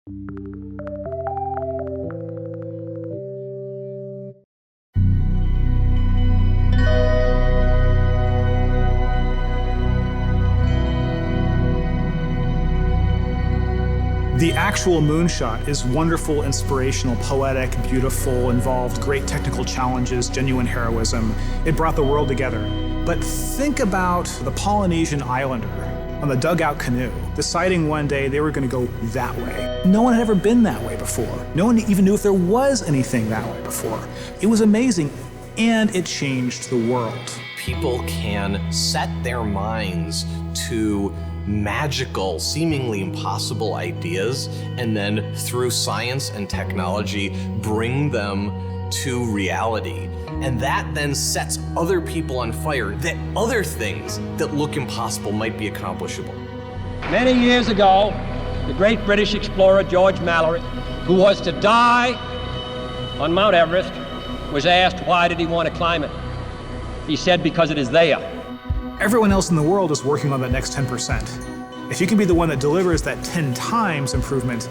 The actual moonshot is wonderful, inspirational, poetic, beautiful, involved great technical challenges, genuine heroism. It brought the world together. But think about the Polynesian islander on the dugout canoe, deciding one day they were going to go that way. No one had ever been that way before. No one even knew if there was anything that way before. It was amazing, and it changed the world. People can set their minds to magical, seemingly impossible ideas, and then through science and technology, bring them to reality. And that then sets other people on fire, that other things that look impossible might be accomplishable. Many years ago, the great British explorer George Mallory, who was to die on Mount Everest, was asked why did he want to climb it. He said, because it is there. Everyone else in the world is working on that next 10%. If you can be the one that delivers that 10 times improvement,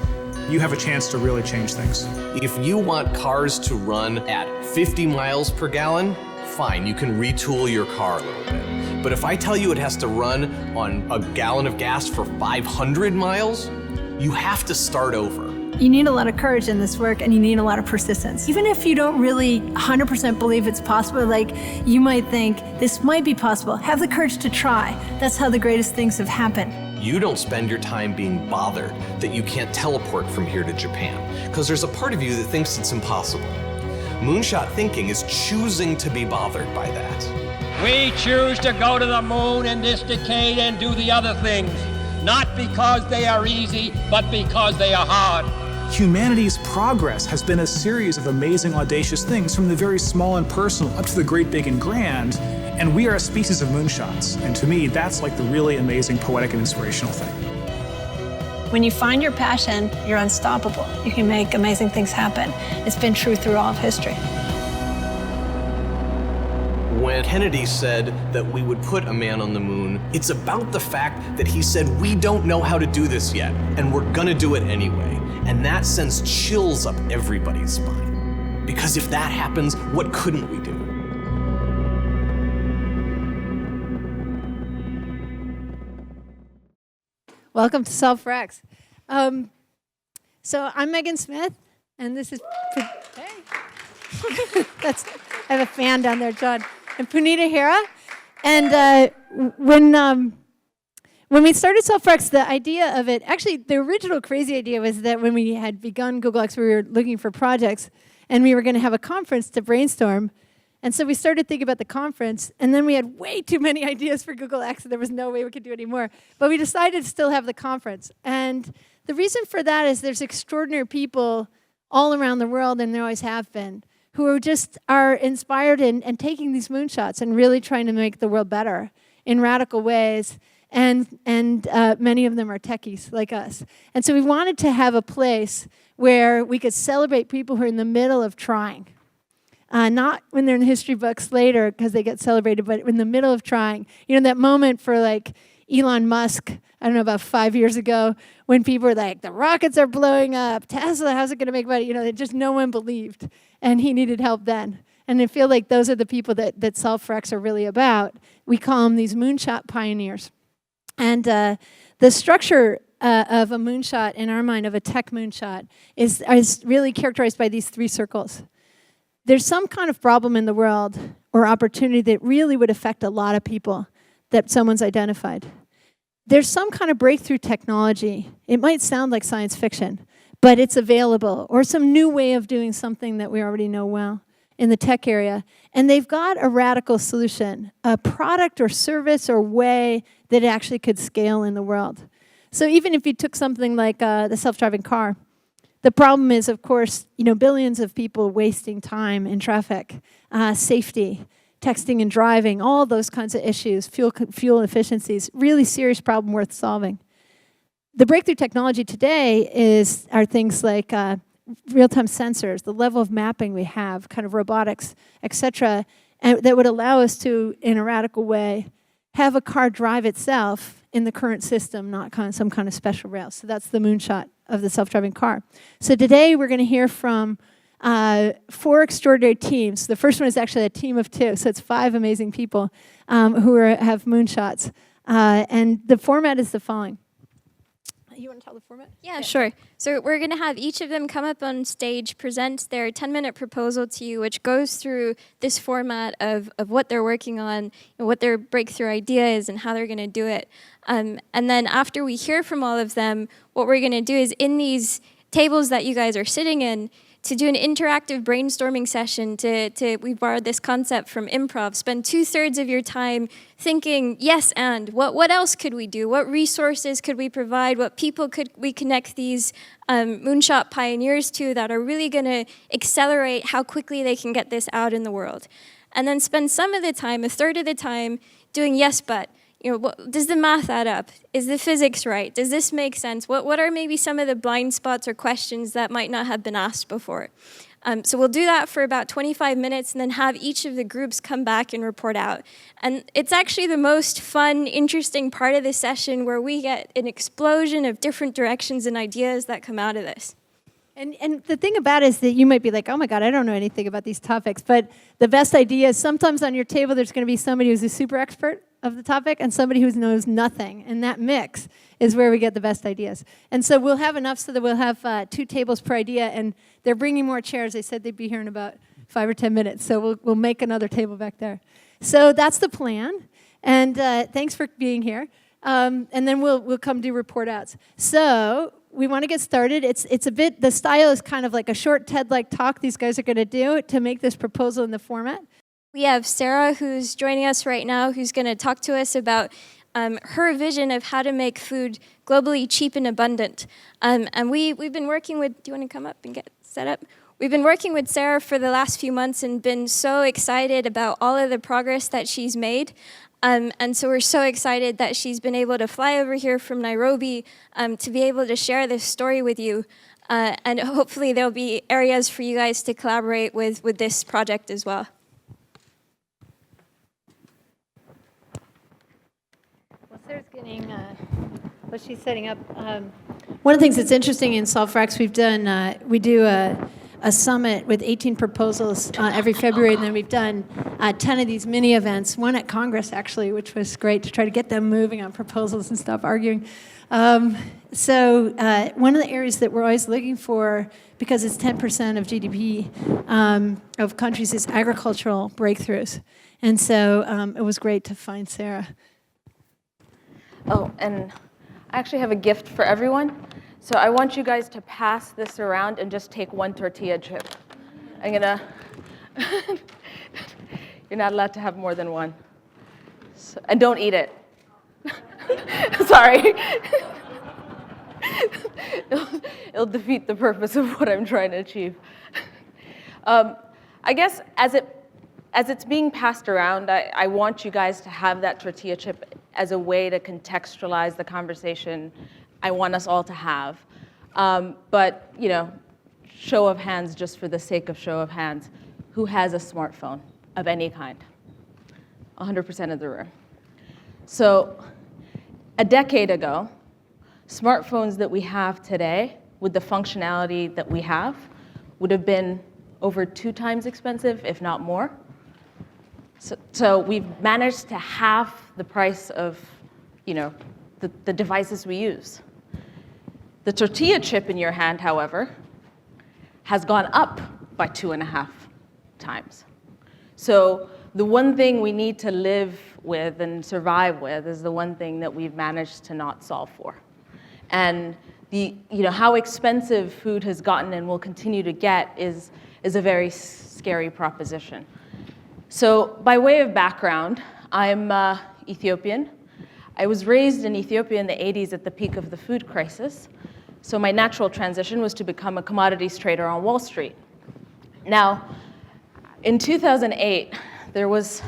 you have a chance to really change things. If you want cars to run at 50 miles per gallon, fine, you can retool your car a little bit. But if I tell you it has to run on a gallon of gas for 500 miles, you have to start over. You need a lot of courage in this work, and you need a lot of persistence. Even if you don't really 100% believe it's possible, like you might think this might be possible, have the courage to try. That's how the greatest things have happened. You don't spend your time being bothered that you can't teleport from here to Japan, because there's a part of you that thinks it's impossible. Moonshot thinking is choosing to be bothered by that. We choose to go to the moon in this decade and do the other things, not because they are easy, but because they are hard. Humanity's progress has been a series of amazing, audacious things, from the very small and personal up to the great, big, and grand. And we are a species of moonshots. And to me, that's like the really amazing, poetic, and inspirational thing. When you find your passion, you're unstoppable. You can make amazing things happen. It's been true through all of history. When Kennedy said that we would put a man on the moon, it's about the fact that he said, we don't know how to do this yet, and we're gonna do it anyway. And that sends chills up everybody's spine. Because if that happens, what couldn't we do? Welcome to Solve for X. So I'm Megan Smith, and this is, hey. I have a fan down there, John. And Punita Hira. And when we started Solve for X, the idea of it, actually the original crazy idea was that when we had begun Google X, we were looking for projects, and we were going to have a conference to brainstorm. And so we started thinking about the conference, and then we had way too many ideas for Google X, and there was no way we could do any more. But we decided to still have the conference. And the reason for that is there's extraordinary people all around the world, and there always have been, who are inspired and taking these moonshots and really trying to make the world better in radical ways. And many of them are techies like us. And so we wanted to have a place where we could celebrate people who are in the middle of trying. Not when they're in the history books later because they get celebrated, but in the middle of trying. You know, that moment for like Elon Musk, I don't know, about 5 years ago, when people were like, the rockets are blowing up, Tesla, how's it going to make money? You know, just no one believed, and he needed help then. And I feel like those are the people that Solve for X are really about. We call them these moonshot pioneers. And the structure of a moonshot, in our mind, of a tech moonshot, is really characterized by these three circles. There's some kind of problem in the world or opportunity that really would affect a lot of people that someone's identified. There's some kind of breakthrough technology. It might sound like science fiction, but it's available, or some new way of doing something that we already know well in the tech area. And they've got a radical solution, a product or service or way that actually could scale in the world. So even if you took something like the self-driving car, the problem is, of course, billions of people wasting time in traffic, safety, texting and driving, all those kinds of issues, fuel efficiencies, really serious problem worth solving. The breakthrough technology today are things like real-time sensors, the level of mapping we have, kind of robotics, et cetera, and that would allow us to, in a radical way, have a car drive itself in the current system, not some kind of special rail. So that's the moonshot of the self-driving car. So today we're going to hear from 4 extraordinary teams. The first one is actually a team of 2, so it's 5 amazing people who have moonshots. And the format is the following. You want to tell the format? Yeah, sure. So we're going to have each of them come up on stage, present their 10-minute proposal to you, which goes through this format of what they're working on, what their breakthrough idea is, and how they're going to do it. And then after we hear from all of them, what we're going to do is in these tables that you guys are sitting in, to do an interactive brainstorming session, we borrowed this concept from improv, spend 2/3 of your time thinking, yes, and what else could we do? What resources could we provide? What people could we connect these moonshot pioneers to that are really going to accelerate how quickly they can get this out in the world? And then spend some of the time, 1/3 of the time, doing yes, but. Does the math add up? Is the physics right? Does this make sense? What are maybe some of the blind spots or questions that might not have been asked before? So we'll do that for about 25 minutes and then have each of the groups come back and report out. And it's actually the most fun, interesting part of the session where we get an explosion of different directions and ideas that come out of this. And the thing about it is that you might be like, oh my God, I don't know anything about these topics. But the best idea is sometimes on your table there's going to be somebody who's a super expert of the topic and somebody who knows nothing. And that mix is where we get the best ideas. And so we'll have enough so that we'll have 2 tables per idea. And they're bringing more chairs. They said they'd be here in about 5 or 10 minutes. So we'll make another table back there. So that's the plan. And thanks for being here. And then we'll come do report outs. So we want to get started. It's a bit, the style is kind of like a short TED-like talk these guys are going to do to make this proposal in the format. We have Sara, who's joining us right now, who's going to talk to us about her vision of how to make food globally cheap and abundant. And we've been working with, do you want to come up and get set up? We've been working with Sara for the last few months and been so excited about all of the progress that she's made. And so we're so excited that she's been able to fly over here from Nairobi to be able to share this story with you. And hopefully there'll be areas for you guys to collaborate with this project as well. Well, Sarah's getting, what she's setting up. One of the things that's interesting in SolveForX, we do a summit with 18 proposals every February, and then we've done 10 of these mini events, one at Congress actually, which was great to try to get them moving on proposals and stop arguing. So one of the areas that we're always looking for, because it's 10% of GDP of countries, is agricultural breakthroughs. And so it was great to find Sara. Oh, and I actually have a gift for everyone. So I want you guys to pass this around and just take 1 tortilla chip. I'm gonna, you're not allowed to have more than 1. So, and don't eat it. Sorry. It'll defeat the purpose of what I'm trying to achieve. I guess as it's being passed around, I want you guys to have that tortilla chip as a way to contextualize the conversation I want us all to have. But, show of hands, just for the sake of show of hands, who has a smartphone of any kind? 100% of the room. So a decade ago, smartphones that we have today, with the functionality that we have, would have been over 2 times expensive, if not more. So we've managed to half the price of, the devices we use. The tortilla chip in your hand, however, has gone up by 2.5 times. So the one thing we need to live with and survive with is the one thing that we've managed to not solve for. And how expensive food has gotten and will continue to get is a very scary proposition. So by way of background, I'm Ethiopian. I was raised in Ethiopia in the 80s at the peak of the food crisis. So my natural transition was to become a commodities trader on Wall Street. Now, in 2008, there was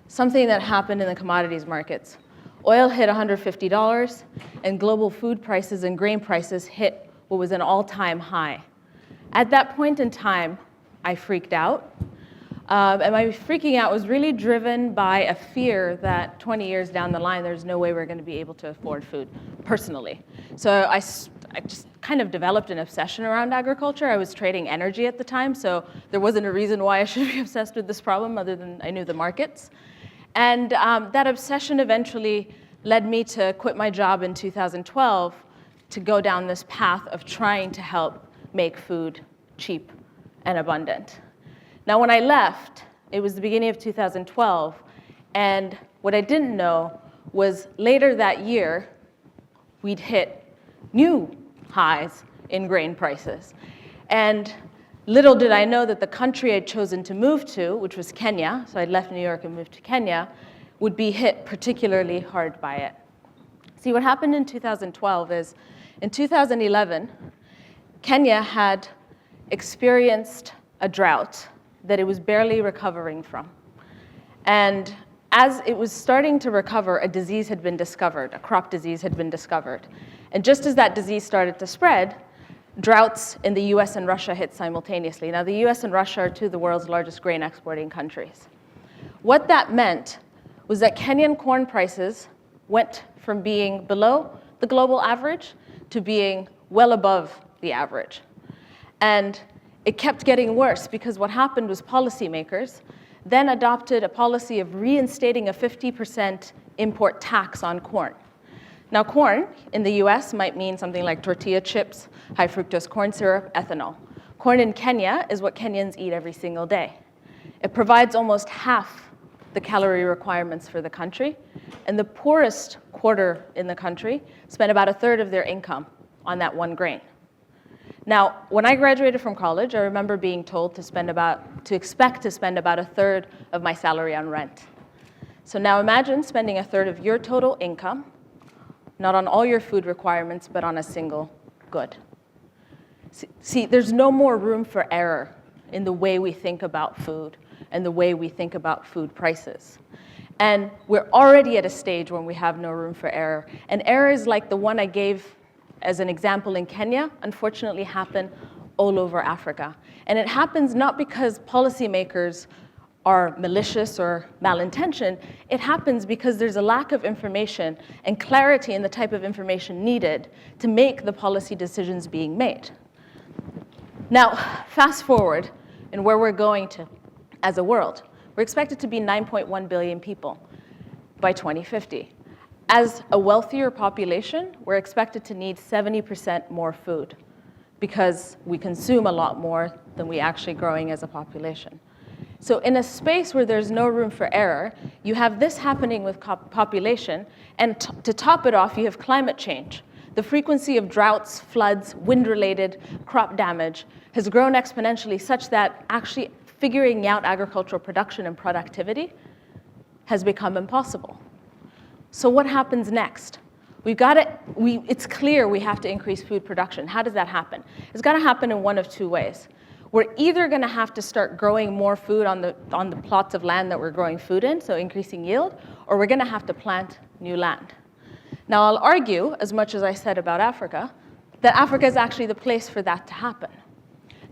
something that happened in the commodities markets. Oil hit $150, and global food prices and grain prices hit what was an all-time high. At that point in time, I freaked out. And my freaking out was really driven by a fear that 20 years down the line, there's no way we're going to be able to afford food, personally. So I just kind of developed an obsession around agriculture. I was trading energy at the time, so there wasn't a reason why I should be obsessed with this problem other than I knew the markets. And that obsession eventually led me to quit my job in 2012 to go down this path of trying to help make food cheap and abundant. Now, when I left, it was the beginning of 2012, and what I didn't know was later that year, we'd hit new highs in grain prices. And little did I know that the country I'd chosen to move to, which was Kenya, so I'd left New York and moved to Kenya, would be hit particularly hard by it. See, what happened in 2012 is, in 2011, Kenya had experienced a drought that it was barely recovering from. And as it was starting to recover, a disease had been discovered, a crop disease had been discovered. And just as that disease started to spread, droughts in the US and Russia hit simultaneously. Now, the US and Russia are two of the world's largest grain exporting countries. What that meant was that Kenyan corn prices went from being below the global average to being well above the average. And it kept getting worse because what happened was policymakers then adopted a policy of reinstating a 50% import tax on corn. Now, corn in the US might mean something like tortilla chips, high fructose corn syrup, ethanol. Corn in Kenya is what Kenyans eat every single day. It provides almost half the calorie requirements for the country, and the poorest quarter in the country spent about a third of their income on that one grain. Now, when I graduated from college, I remember being told to expect to spend about a third of my salary on rent. So now imagine spending a third of your total income, not on all your food requirements, but on a single good. See, there's no more room for error in the way we think about food and the way we think about food prices. And we're already at a stage when we have no room for error. And errors like the one I gave as an example in Kenya, unfortunately happen all over Africa. And it happens not because policymakers are malicious or malintentioned. It happens because there's a lack of information and clarity in the type of information needed to make the policy decisions being made. Now, fast forward in where we're going to as a world. We're expected to be 9.1 billion people by 2050. As a wealthier population, we're expected to need 70% more food because we consume a lot more than we actually growing as a population. So in a space where there's no room for error, you have this happening with population, and to top it off, you have climate change. The frequency of droughts, floods, wind-related crop damage has grown exponentially such that actually figuring out agricultural production and productivity has become impossible. So what happens next? It's clear we have to increase food production. How does that happen? It's got to happen in one of two ways. We're either going to have to start growing more food on the plots of land that we're growing food in, so increasing yield, or we're going to have to plant new land. Now, I'll argue, as much as I said about Africa, that Africa is actually the place for that to happen.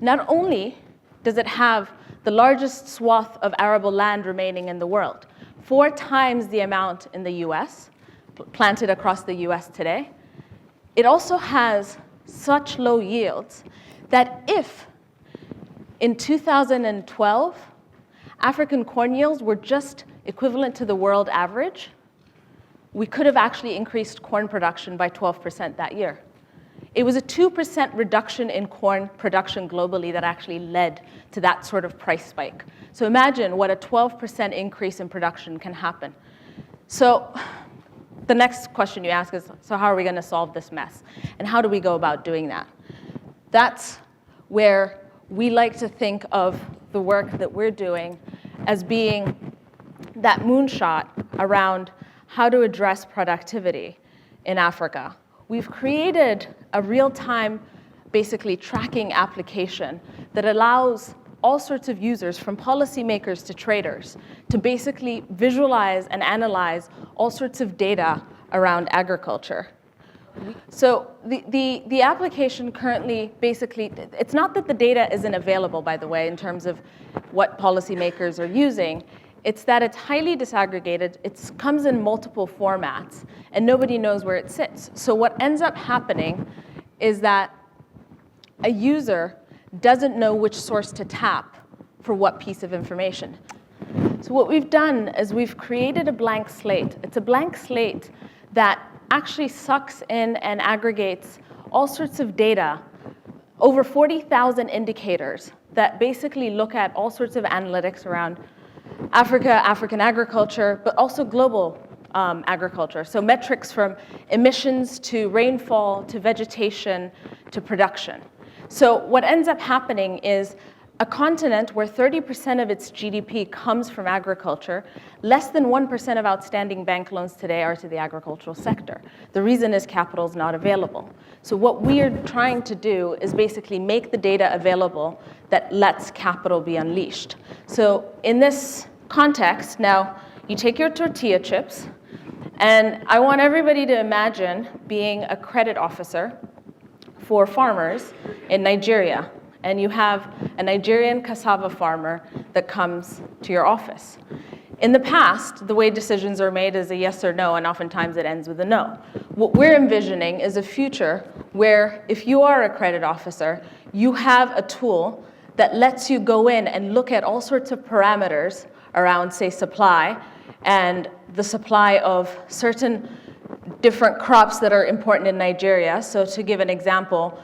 Not only does it have the largest swath of arable land remaining in the world, 4 times the amount in the US, planted across the US today, it also has such low yields that if in 2012, African corn yields were just equivalent to the world average, we could have actually increased corn production by 12% that year. It was a 2% reduction in corn production globally that actually led to that sort of price spike. So imagine what a 12% increase in production can happen. So the next question you ask is, so how are we going to solve this mess? And how do we go about doing that? That's where we like to think of the work that we're doing as being that moonshot around how to address productivity in Africa. We've created a real-time, basically tracking application that allows all sorts of users, from policymakers to traders, to basically visualize and analyze all sorts of data around agriculture. So the application currently, basically, it's not that the data isn't available, by the way, in terms of what policymakers are using. It's that it's highly disaggregated, it comes in multiple formats, and nobody knows where it sits. So what ends up happening is that a user doesn't know which source to tap for what piece of information. So what we've done is we've created a blank slate. It's a blank slate that actually sucks in and aggregates all sorts of data, over 40,000 indicators that basically look at all sorts of analytics around Africa, African agriculture, but also global agriculture. So metrics from emissions to rainfall to vegetation to production. So what ends up happening is a continent where 30% of its GDP comes from agriculture, less than 1% of outstanding bank loans today are to the agricultural sector. The reason is capital is not available. So what we are trying to do is basically make the data available that lets capital be unleashed. So in this context, now you take your tortilla chips, and I want everybody to imagine being a credit officer for farmers in Nigeria. And you have a Nigerian cassava farmer that comes to your office. In the past, the way decisions are made is a yes or no, and oftentimes it ends with a no. What we're envisioning is a future where if you are a credit officer, you have a tool that lets you go in and look at all sorts of parameters around, say, supply, and the supply of certain different crops that are important in Nigeria. So to give an example,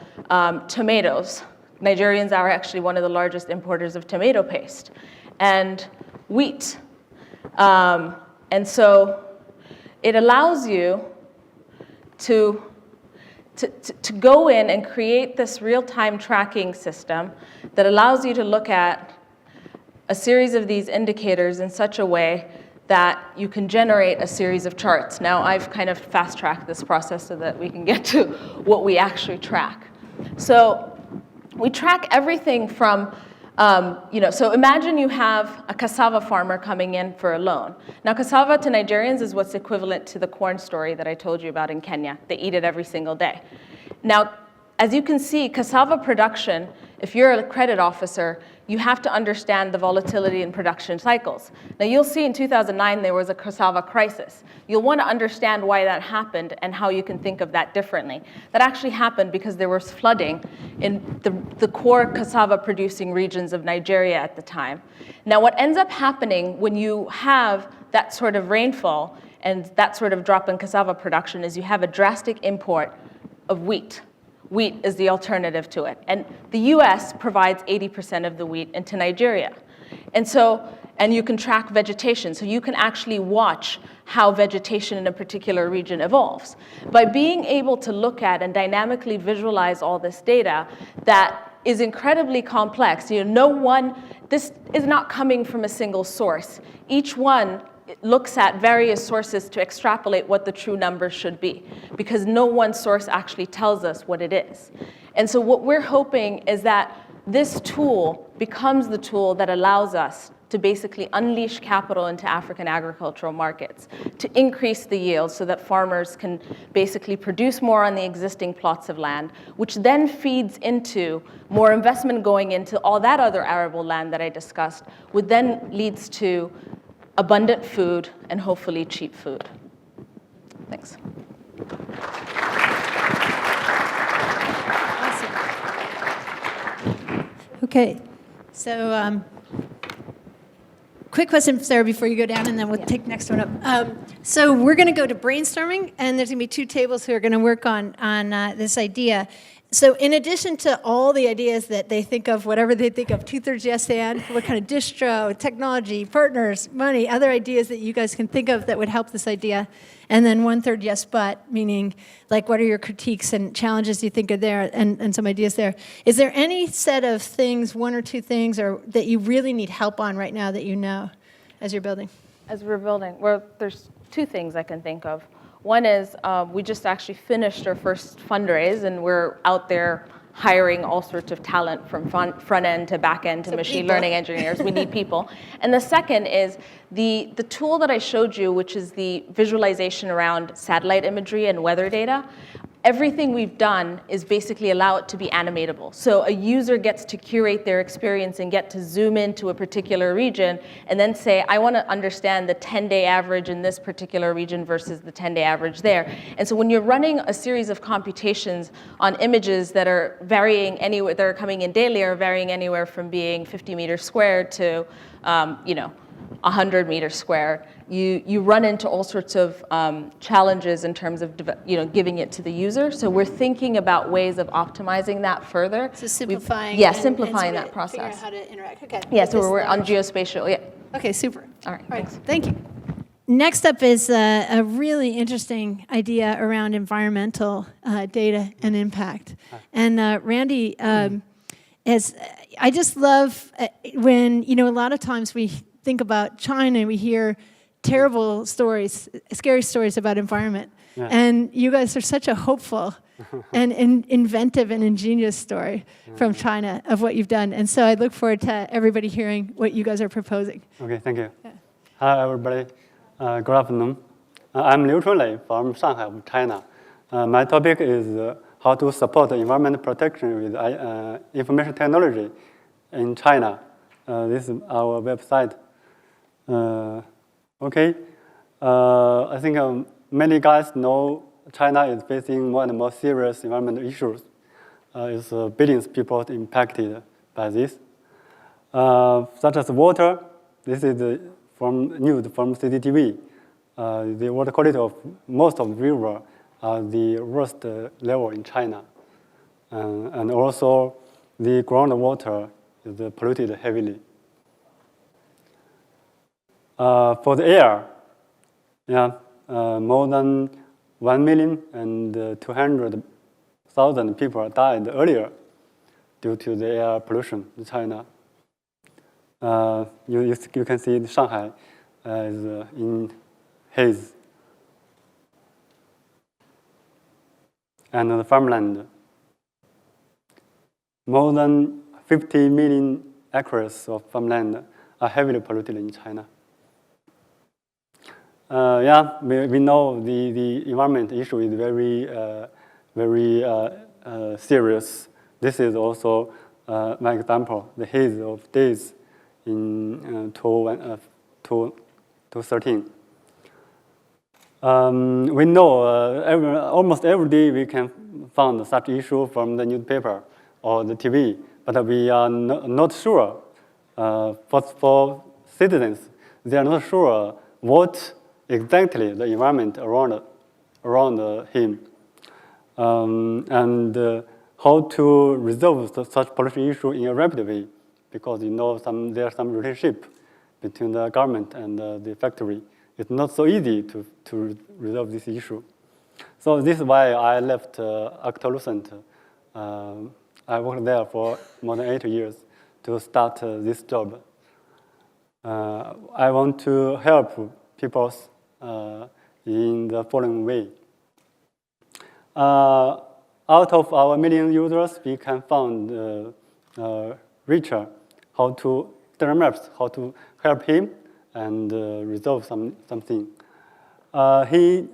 tomatoes. Nigerians are actually one of the largest importers of tomato paste, and wheat. And so it allows you to go in and create this real-time tracking system that allows you to look at a series of these indicators in such a way that you can generate a series of charts. Now, I've kind of fast-tracked this process so that we can get to what we actually track. So we track everything from, so imagine you have a cassava farmer coming in for a loan. Now, cassava to Nigerians is what's equivalent to the corn story that I told you about in Kenya. They eat it every single day. Now, as you can see, cassava production, if you're a credit officer, you have to understand the volatility in production cycles. Now, you'll see in 2009, there was a cassava crisis. You'll want to understand why that happened and how you can think of that differently. That actually happened because there was flooding in the core cassava producing regions of Nigeria at the time. Now, what ends up happening when you have that sort of rainfall and that sort of drop in cassava production is you have a drastic import of wheat. Wheat is the alternative to it. And the US provides 80% of the wheat into Nigeria. And you can track vegetation, so you can actually watch how vegetation in a particular region evolves. By being able to look at and dynamically visualize all this data that is incredibly complex, this is not coming from a single source. Each one looks at various sources to extrapolate what the true numbers should be, because no one source actually tells us what it is. And so what we're hoping is that this tool becomes the tool that allows us to basically unleash capital into African agricultural markets, to increase the yield so that farmers can basically produce more on the existing plots of land, which then feeds into more investment going into all that other arable land that I discussed, which then leads to abundant food and hopefully cheap food. Thanks. Awesome. Okay, so quick question, Sarah, before you go down, and then we'll take the next one up. So we're going to go to brainstorming, and there's going to be two tables who are going to work on this idea. So in addition to all the ideas that they think of, whatever they think of, 2/3 yes and, what kind of distro, technology, partners, money, other ideas that you guys can think of that would help this idea, and then 1/3 yes but, meaning like what are your critiques and challenges you think are there, and some ideas there. Is there any set of things, one or two things, or that you really need help on right now that you know as you're building? As we're building, well, there's two things I can think of. One is we just actually finished our first fundraise, and we're out there hiring all sorts of talent from front end to back end to machine learning engineers. We need people. And the second is the tool that I showed you, which is the visualization around satellite imagery and weather data. everything we've done is basically allow it to be animatable. So a user gets to curate their experience and get to zoom into a particular region and then say, I want to understand the 10-day average in this particular region versus the 10-day average there. And so when you're running a series of computations on images that are varying anywhere, that are coming in daily, are varying anywhere from being 50 meters squared to, 100 meters squared, you run into all sorts of challenges in terms of giving it to the user. So we're thinking about ways of optimizing that further. So simplifying. Simplifying and that process. Figuring out how to interact. Okay. Yeah, so we're on geospatial. Yeah. Okay, super. All right. Thanks. Thank you. Next up is a really interesting idea around environmental data and impact. And Randy, I just love when, a lot of times we think about China and we hear terrible stories, scary stories about environment. Yeah. And you guys are such a hopeful and inventive and ingenious story from China of what you've done. And so I look forward to everybody hearing what you guys are proposing. Okay, thank you. Yeah. Hi, everybody. Good afternoon. I'm Liu Chunlei from Shanghai, China. My topic is how to support environment protection with information technology in China. This is our website. Okay. I think many guys know China is facing more and more serious environmental issues. It's billions of people impacted by this, such as water. This is news from CCTV. The water quality of most of the rivers are the worst level in China. And also, the groundwater is polluted heavily. For the air, more than 1,200,000 people died earlier due to the air pollution in China. You can see Shanghai is in haze. And the farmland. More than 50 million acres of farmland are heavily polluted in China. We know the environment issue is very serious. This is also my example, the haze of days in 2013. We know almost every day we can find such issue from the newspaper or the TV, but we are not sure. For citizens, they are not sure what exactly the environment around him, and how to resolve such pollution issue in a rapid way, because there's some relationship between the government and the factory. It's not so easy to resolve this issue. So this is why I left Octolucent. I worked there for more than 8 years to start this job. I want to help people in the following way. Out of our million users, we can find Richard how to maps, how to help him and resolve something. He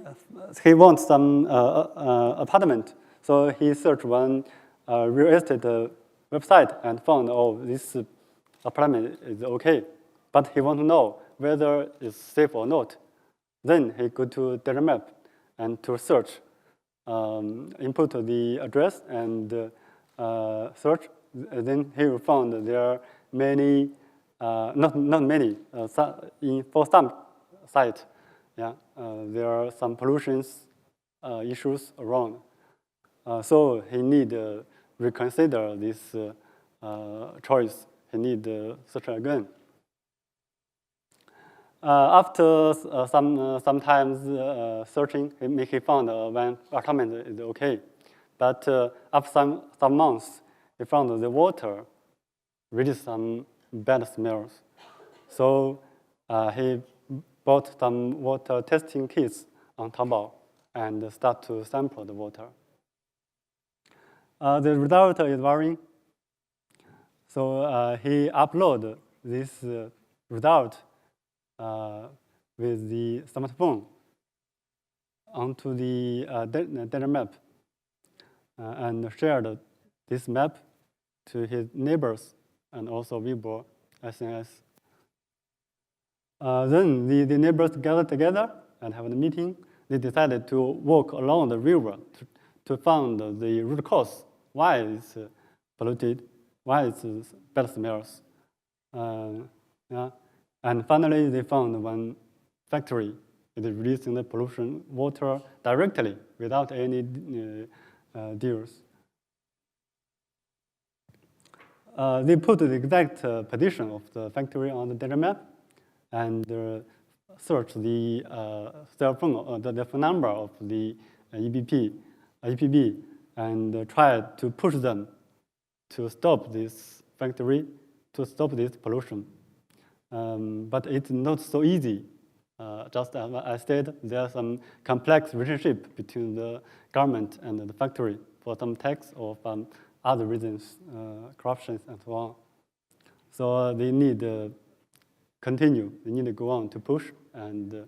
wants some apartment, so he searched one real estate website and found, this apartment is okay, but he wants to know whether it's safe or not. Then he go to data map and to search, input the address and search. Then he found there are many, not many, for some sites, there are some pollution issues around. So he need reconsider this choice. He need search again. After sometimes searching, he found one apartment is okay, but after some months, he found the water really some bad smells. So he bought some water testing kits on Taobao and start to sample the water. The result is varying. So he uploaded this result with the smartphone onto the data map. and shared this map to his neighbors and also Weibo, SNS. Then the neighbors gathered together and have a meeting. They decided to walk along the river to find the root cause, why it's polluted, why it's bad smells. Yeah. And finally, they found one factory. It is releasing the pollution water directly without any deals. They put the exact position of the factory on the data map and search the cell phone, the phone number of the EPB, and try to push them to stop this factory, to stop this pollution. But it's not so easy. Just as I said, there's some complex relationship between the government and the factory for some tax or some other reasons, corruption and so on. So they need to continue. They need to go on to push and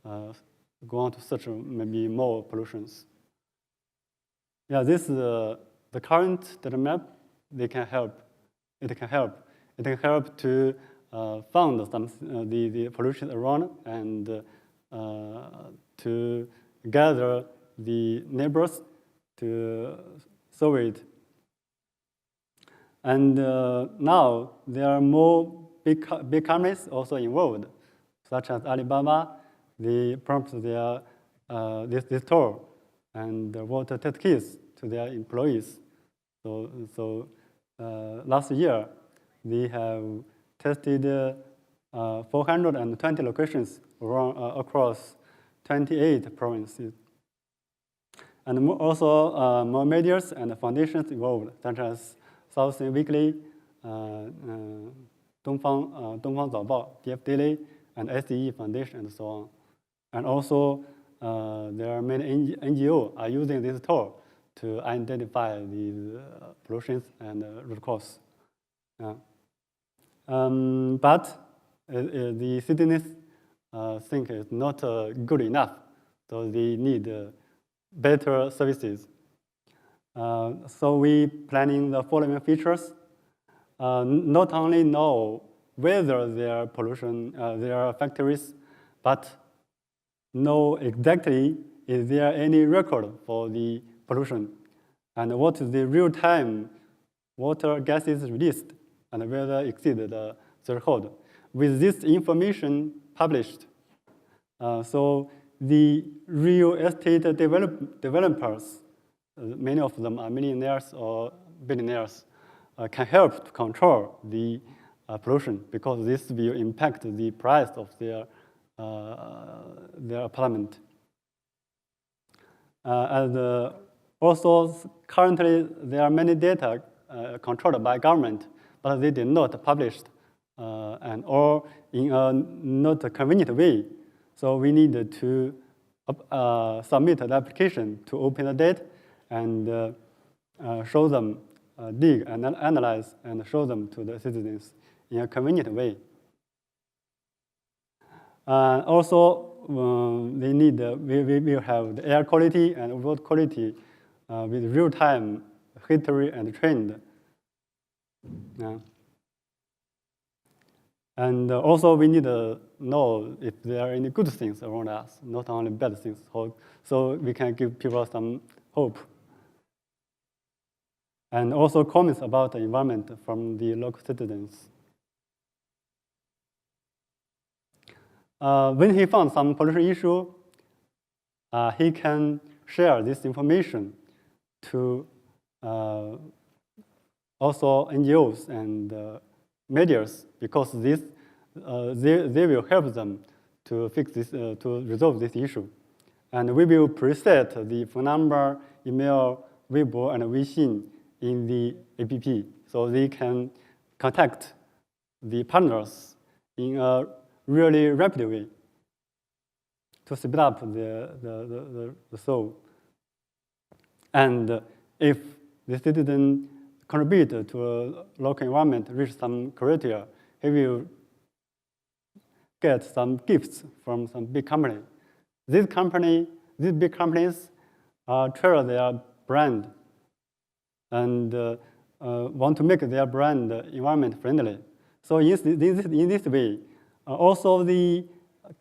go on to search maybe more pollutions. Yeah, this is the current data map. They can help. It can help. It can help to found some the pollution around and to gather the neighbors to solve it. And now there are more big companies also involved, such as Alibaba. They prompt their this tool and water test kits to their employees. So last year they have tested 420 locations around, across 28 provinces. And also more medias and foundations involved, such as Southern Weekly, 东方早报, DF Daily, and SDE Foundation, and so on. And also, there are many NGOs are using this tool to identify these pollutions and root cause. But the citizens think it's not good enough, so they need better services. So we planning the following features. Not only know whether there are pollution, there are factories, but know exactly is there any record for the pollution and what is the real-time water gases released and whether exceeded the threshold. With this information published, so the real estate developers, many of them are millionaires or billionaires, can help to control the pollution because this will impact the price of their apartment. And also, currently, there are many data controlled by government, but they did not published or in a not convenient way. So we need to submit an application to open the data and show them, dig and analyze and show them to the citizens in a convenient way. Also, they need, we will have the air quality and water quality with real-time history and trend. And also, we need to know if there are any good things around us, not only bad things, so we can give people some hope. And also comments about the environment from the local citizens. When he found some pollution issue, he can share this information to also NGOs and medias because this they will help them to fix this, to resolve this issue. And we will preset the phone number, email, Weibo, and Weixin in the app, so they can contact the partners in a really rapid way to speed up the solve. And if the citizen contribute to a local environment, reach some criteria, he will get some gifts from some big company. These big companies treasure their brand and want to make their brand environment friendly. So in this way, also the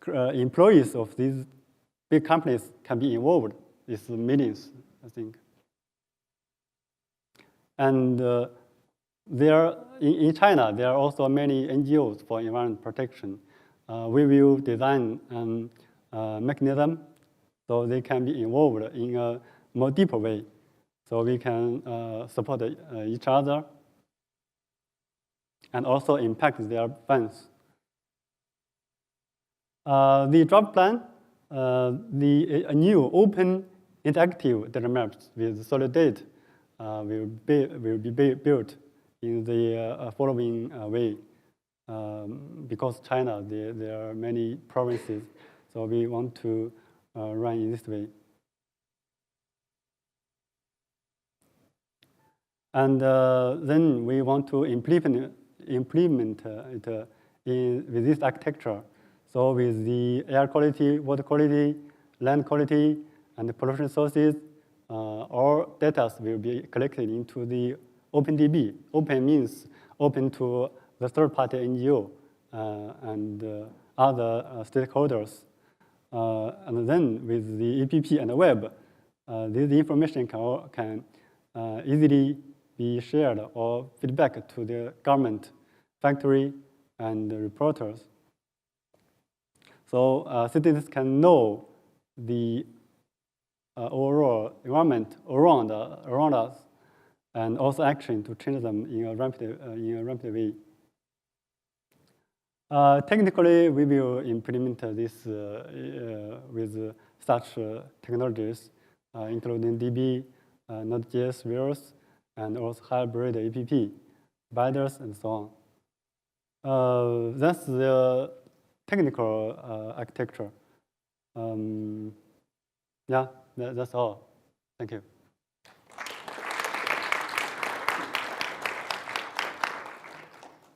employees of these big companies can be involved in these meetings, I think. And in China, there are also many NGOs for environment protection. We will design a mechanism so they can be involved in a more deeper way, so we can support each other and also impact their funds. The draft plan, a new open interactive data maps with solid data will be built in the following way. Because China, there are many provinces, so we want to run in this way. And then we want to implement it with this architecture. So with the air quality, water quality, land quality, and the pollution sources, all data will be collected into the OpenDB. Open means open to the third-party NGO and other stakeholders. And then with the EPP and the web, this information can easily be shared or feedback to the government, factory, and the reporters. So citizens can know the overall environment around us, and also action to change them in a rapid way. Technically, we will implement this with such technologies, including DB, Node.js views, and also hybrid APP, binders, and so on. That's the technical architecture. Yeah, that's all. Thank you.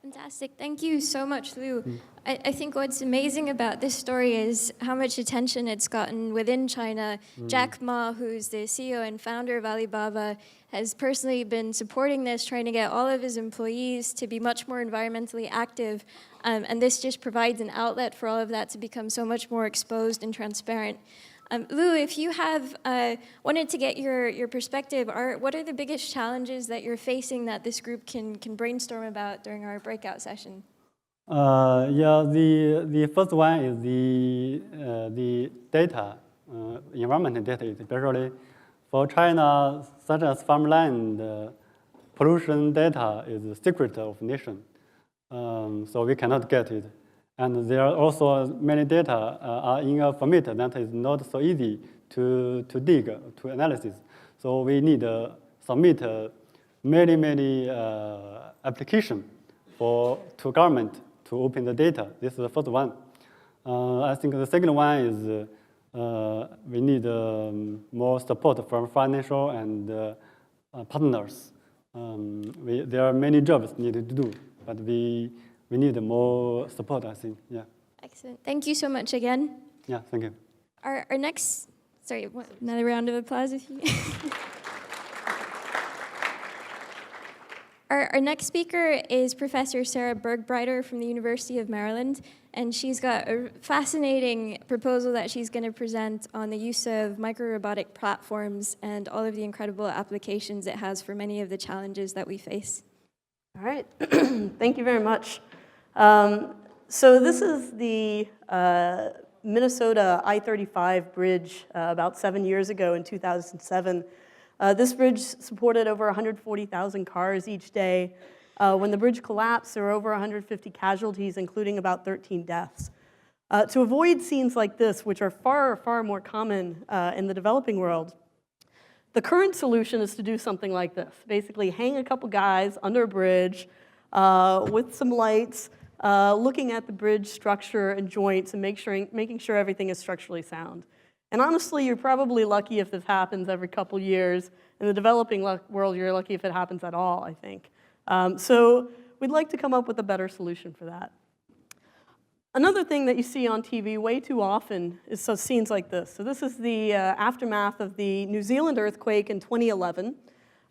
Fantastic. Thank you so much, Liu. I think what's amazing about this story is how much attention it's gotten within China. Jack Ma, who's the CEO and founder of Alibaba, has personally been supporting this, trying to get all of his employees to be much more environmentally active. And this just provides an outlet for all of that to become so much more exposed and transparent. Liu, if you have wanted to get your perspective, what are the biggest challenges that you're facing that this group can brainstorm about during our breakout session? Yeah, the first one is the data, environmental data, especially for China, such as farmland, pollution data is a secret of nation, so we cannot get it. And there are also many data are in a format that is not so easy to dig, to analysis. So we need to submit many applications to government to open the data. This is the first one. I think the second one is we need more support from financial and partners. There are many jobs needed to do, but we need more support, I think. Yeah. Excellent. Thank you so much again. Yeah, thank you. Our next, another round of applause if you. Our next speaker is Professor Sara Bergbrieter from the University of Maryland, and she's got a fascinating proposal that she's going to present on the use of microrobotic platforms and all of the incredible applications it has for many of the challenges that we face. All right. Thank you very much. So this is the Minnesota I-35 bridge about 7 years ago in 2007. This bridge supported over 140,000 cars each day. When the bridge collapsed, there were over 150 casualties, including about 13 deaths. To avoid scenes like this, which are far more common in the developing world, the current solution is to do something like this. Basically, hang a couple guys under a bridge with some lights, looking at the bridge structure and joints and making sure everything is structurally sound. And honestly, you're probably lucky if this happens every couple years. In the developing world, you're lucky if it happens at all, I think. So we'd like to come up with a better solution for that. Another thing that you see on TV way too often is scenes like this. So this is the aftermath of the New Zealand earthquake in 2011.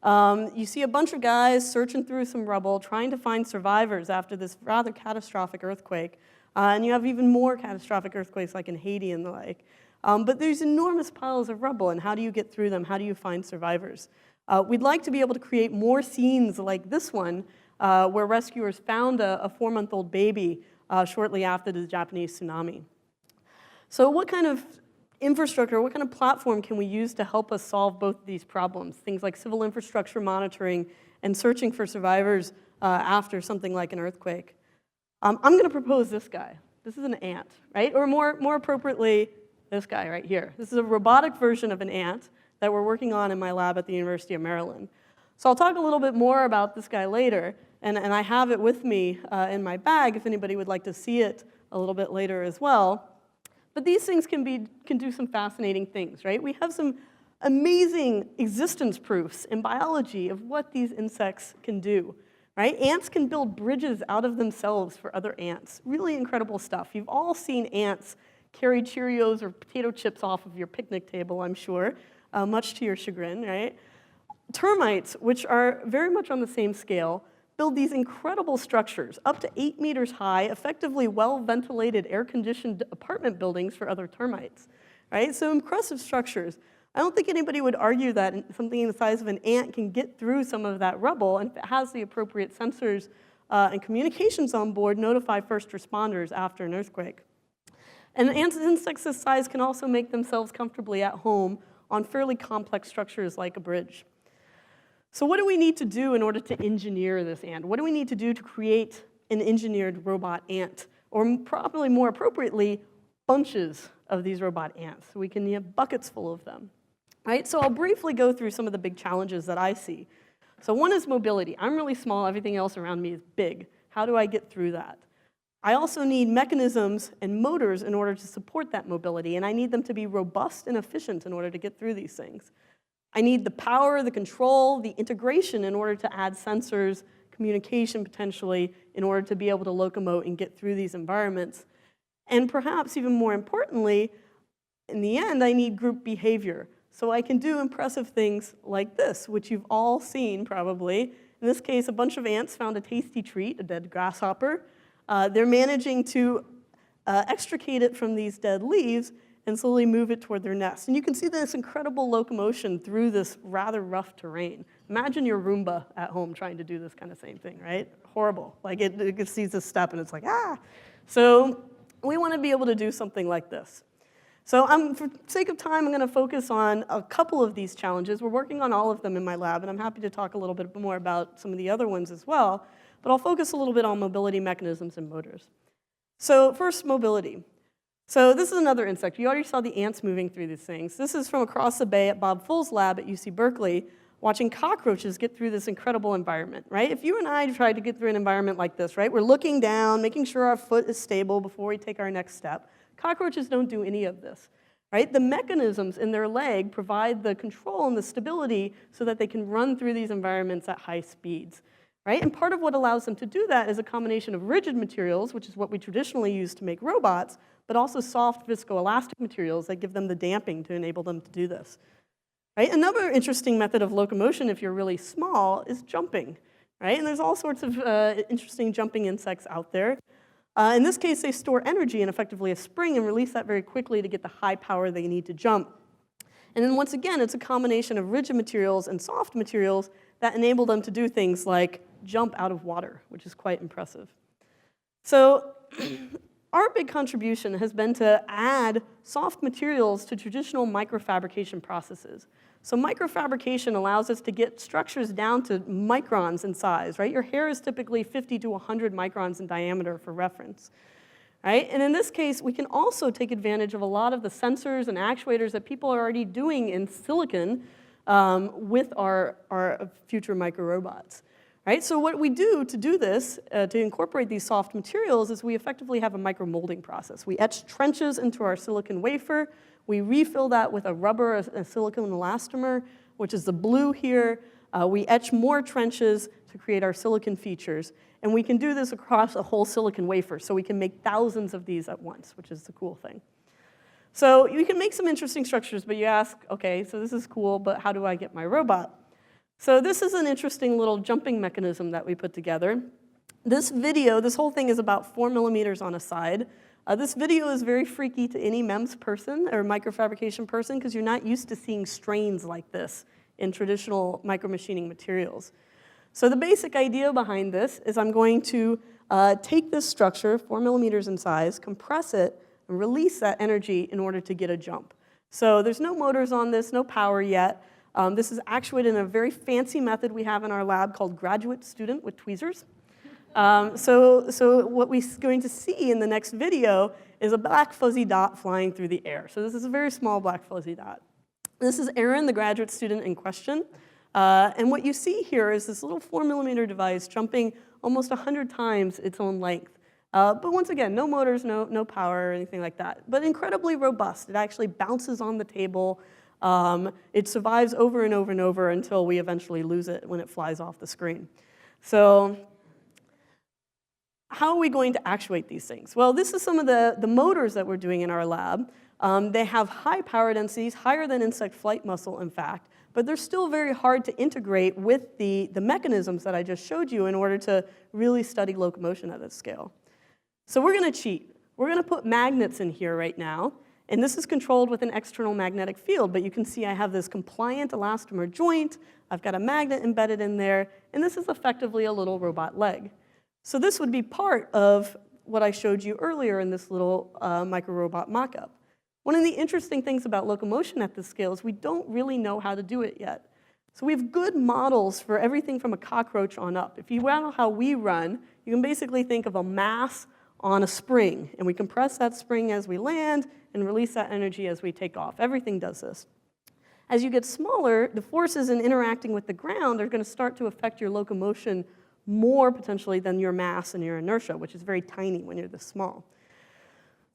You see a bunch of guys searching through some rubble, trying to find survivors after this rather catastrophic earthquake. And you have even more catastrophic earthquakes like in Haiti and the like. But there's enormous piles of rubble, and how do you get through them? How do you find survivors? We'd like to be able to create more scenes like this one, where rescuers found a 4-month-old baby shortly after the Japanese tsunami. So what kind of infrastructure, what kind of platform can we use to help us solve both of these problems? Things like civil infrastructure monitoring and searching for survivors after something like an earthquake. I'm going to propose this guy. This is an ant, right? Or more appropriately, this guy right here. This is a robotic version of an ant that we're working on in my lab at the University of Maryland. So I'll talk a little bit more about this guy later, and I have it with me in my bag if anybody would like to see it a little bit later as well. But these things can do some fascinating things, right? We have some amazing existence proofs in biology of what these insects can do, right? Ants can build bridges out of themselves for other ants. Really incredible stuff. You've all seen ants carry Cheerios or potato chips off of your picnic table, I'm sure, much to your chagrin, right? Termites, which are very much on the same scale, build these incredible structures, up to 8 meters high, effectively well-ventilated, air-conditioned apartment buildings for other termites, right? So impressive structures. I don't think anybody would argue that something the size of an ant can get through some of that rubble, and if it has the appropriate sensors and communications on board, notify first responders after an earthquake. And insects this size can also make themselves comfortably at home on fairly complex structures like a bridge. So what do we need to do in order to engineer this ant? What do we need to do to create an engineered robot ant? Or probably more appropriately, bunches of these robot ants. So we can have buckets full of them, right? So I'll briefly go through some of the big challenges that I see. So one is mobility. I'm really small, everything else around me is big. How do I get through that? I also need mechanisms and motors in order to support that mobility, and I need them to be robust and efficient in order to get through these things. I need the power, the control, the integration in order to add sensors, communication potentially, in order to be able to locomote and get through these environments. And perhaps even more importantly, in the end, I need group behavior. So I can do impressive things like this, which you've all seen probably. In this case, a bunch of ants found a tasty treat, a dead grasshopper. They're managing to extricate it from these dead leaves and slowly move it toward their nest. And you can see this incredible locomotion through this rather rough terrain. Imagine your Roomba at home trying to do this kind of same thing, right? Horrible. Like it sees this step and it's like, ah. So we want to be able to do something like this. So for sake of time, I'm going to focus on a couple of these challenges. We're working on all of them in my lab, and I'm happy to talk a little bit more about some of the other ones as well. But I'll focus a little bit on mobility mechanisms and motors. So first, mobility. So this is another insect. You already saw the ants moving through these things. This is from across the bay at Bob Full's lab at UC Berkeley, watching cockroaches get through this incredible environment, right? If you and I tried to get through an environment like this, right, we're looking down, making sure our foot is stable before we take our next step. Cockroaches don't do any of this, right? The mechanisms in their leg provide the control and the stability so that they can run through these environments at high speeds. Right? And part of what allows them to do that is a combination of rigid materials, which is what we traditionally use to make robots, but also soft viscoelastic materials that give them the damping to enable them to do this. Right? Another interesting method of locomotion, if you're really small, is jumping. Right? And there's all sorts of interesting jumping insects out there. In this case, they store energy in effectively a spring and release that very quickly to get the high power they need to jump. And then once again, it's a combination of rigid materials and soft materials that enable them to do things like jump out of water, which is quite impressive. So our big contribution has been to add soft materials to traditional microfabrication processes. So microfabrication allows us to get structures down to microns in size, right? Your hair is typically 50 to 100 microns in diameter for reference. Right? And in this case, we can also take advantage of a lot of the sensors and actuators that people are already doing in silicon with our future microrobots. Right? So what we do to do this, to incorporate these soft materials, is we effectively have a micromolding process. We etch trenches into our silicon wafer. We refill that with a rubber, a silicon elastomer, which is the blue here. We etch more trenches to create our silicon features. And we can do this across a whole silicon wafer, so we can make thousands of these at once, which is the cool thing. So you can make some interesting structures, but you ask, okay, so this is cool, but how do I get my robot? So this is an interesting little jumping mechanism that we put together. This video, this whole thing is about 4 millimeters on a side. This video is very freaky to any MEMS person or microfabrication person because you're not used to seeing strains like this in traditional micromachining materials. So the basic idea behind this is I'm going to take this structure, 4 millimeters in size, compress it, and release that energy in order to get a jump. So there's no motors on this, no power yet. This is actuated in a very fancy method we have in our lab called graduate student with tweezers. So what we're going to see in the next video is a black fuzzy dot flying through the air. So this is a very small black fuzzy dot. This is Aaron, the graduate student in question. And what you see here is this little 4 millimeter device jumping almost 100 times its own length. But once again, no motors, no power or anything like that. But incredibly robust. It actually bounces on the table. It survives over and over and over until we eventually lose it when it flies off the screen. So how are we going to actuate these things? Well, this is some of the motors that we're doing in our lab. They have high power densities, higher than insect flight muscle, in fact, but they're still very hard to integrate with the mechanisms that I just showed you in order to really study locomotion at this scale. So we're going to cheat. We're going to put magnets in here right now, and this is controlled with an external magnetic field, but you can see I have this compliant elastomer joint, I've got a magnet embedded in there, and this is effectively a little robot leg. So this would be part of what I showed you earlier in this little micro-robot mock-up. One of the interesting things about locomotion at this scale is we don't really know how to do it yet. So we have good models for everything from a cockroach on up. If you know how we run, you can basically think of a mass on a spring, and we compress that spring as we land and release that energy as we take off. Everything does this. As you get smaller, the forces in interacting with the ground are going to start to affect your locomotion more potentially than your mass and your inertia, which is very tiny when you're this small.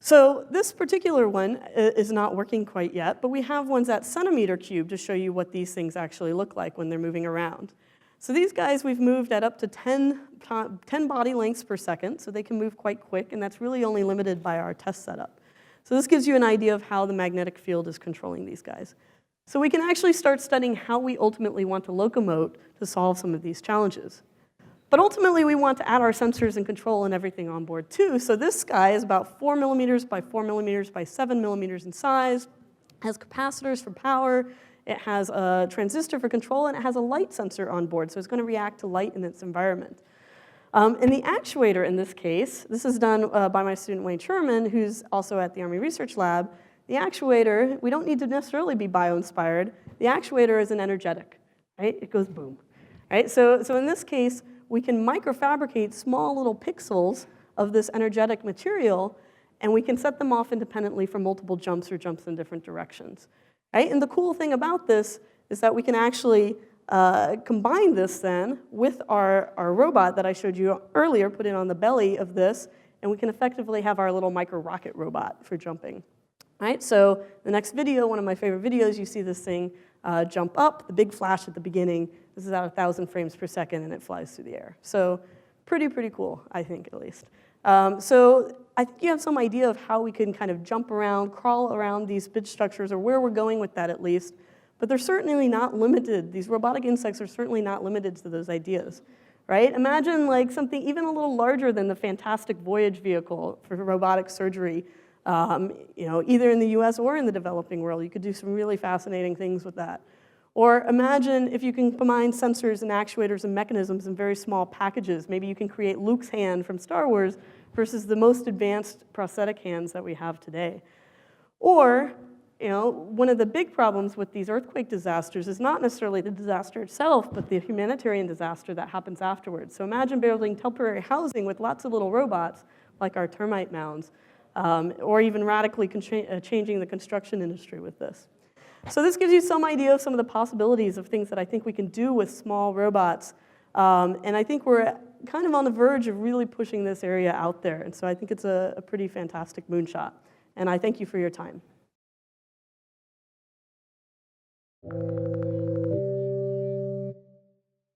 So this particular one is not working quite yet, but we have ones at centimeter cube to show you what these things actually look like when they're moving around. So these guys we've moved at up to 10 body lengths per second, so they can move quite quick, and that's really only limited by our test setup. So this gives you an idea of how the magnetic field is controlling these guys. So we can actually start studying how we ultimately want to locomote to solve some of these challenges. But ultimately, we want to add our sensors and control and everything on board too. So this guy is about 4 millimeters by 4 millimeters by 7 millimeters in size, has capacitors for power, it has a transistor for control, and it has a light sensor on board, so it's going to react to light in its environment. And the actuator in this case, this is done by my student Wayne Sherman, who's also at the Army Research Lab. The actuator, we don't need to necessarily be bio-inspired. The actuator is an energetic, right? It goes boom, right? So in this case, we can microfabricate small little pixels of this energetic material, and we can set them off independently for multiple jumps or jumps in different directions, right? And the cool thing about this is that we can actually combine this then with our robot that I showed you earlier, put it on the belly of this, and we can effectively have our little micro rocket robot for jumping, right? So the next video, one of my favorite videos, you see this thing jump up, the big flash at the beginning. This is at 1,000 frames per second, and it flies through the air. So pretty cool, I think, at least. So I think you have some idea of how we can kind of jump around, crawl around these bridge structures, or where we're going with that at least. But they're certainly not limited. These robotic insects are certainly not limited to those ideas, right? Imagine like something even a little larger than the fantastic Voyage vehicle for robotic surgery, either in the US or in the developing world. You could do some really fascinating things with that. Or imagine if you can combine sensors and actuators and mechanisms in very small packages. Maybe you can create Luke's hand from Star Wars versus the most advanced prosthetic hands that we have today. Or, one of the big problems with these earthquake disasters is not necessarily the disaster itself, but the humanitarian disaster that happens afterwards. So imagine building temporary housing with lots of little robots, like our termite mounds, or even radically changing the construction industry with this. So this gives you some idea of some of the possibilities of things that I think we can do with small robots. And I think we're kind of on the verge of really pushing this area out there. And so I think it's a pretty fantastic moonshot. And I thank you for your time.